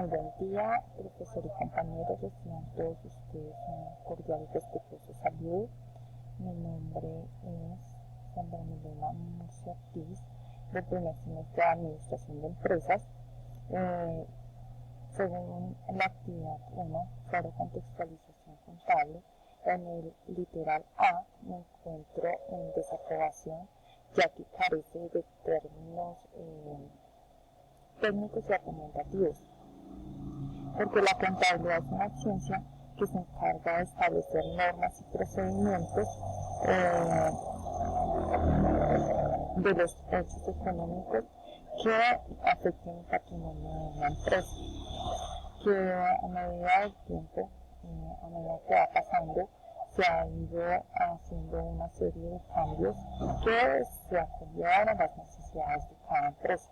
Muy buen día, profesor y compañeros, reciban todos ustedes un cordial y respetuoso saludo. Mi nombre es Sandra Milena Murcia Ortiz, del primer semestre de Administración de Empresas. Según la actividad 1, sobre contextualización contable, en el literal A me encuentro en desaprobación, ya que carece de términos técnicos y argumentativos, porque la contabilidad es una ciencia que se encarga de establecer normas y procedimientos de los hechos económicos que afecten el patrimonio de una empresa, que a medida del tiempo, a medida que va pasando, se ha ido haciendo una serie de cambios que se acoplan a las necesidades de cada empresa.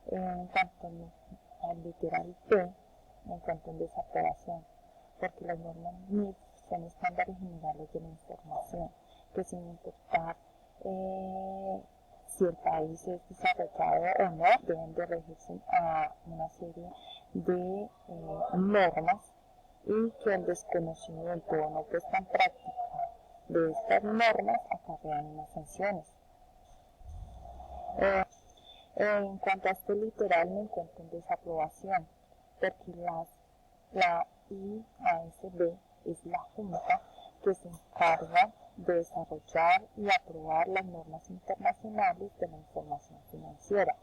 En cuanto al literal B, me encuentro en desaprobación, porque las normas NIF son estándares generales de la información, que sin importar si el país es desarrollado o no, deben de regirse a una serie de normas, y que el desconocimiento o no puesta en práctica de estas normas acarrean unas sanciones. En cuanto a este literal, me encuentro en desaprobación, porque la IASB es la junta que se encarga de desarrollar y aprobar las normas internacionales de la información financiera.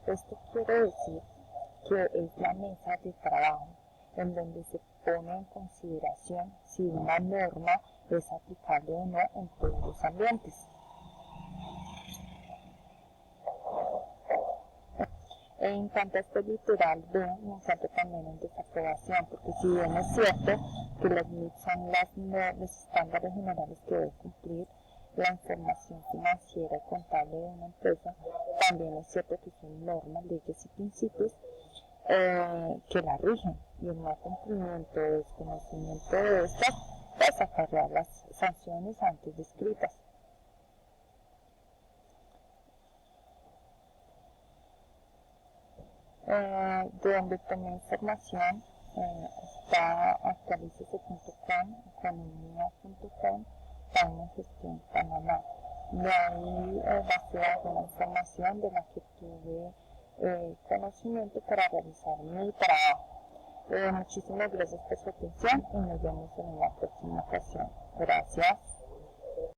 Esto quiere decir que es la mesa de trabajo en donde se pone en consideración si una norma es aplicable o no en todos los ambientes. En cuanto a este literal B, me encuentro también en desaprobación, porque si bien es cierto que las NIF son los estándares generales que debe cumplir la información financiera y contable de una empresa, también es cierto que son normas, leyes y principios que la rigen, y el no cumplimiento o desconocimiento de estas pues acarrear las sanciones antes descritas. De donde tomé información está actualizacion.com, economía.com, página gestión Panamá. De ahí basé alguna información de la que tuve conocimiento para realizar mi trabajo. Muchísimas gracias por su atención y nos vemos en una próxima ocasión. Gracias.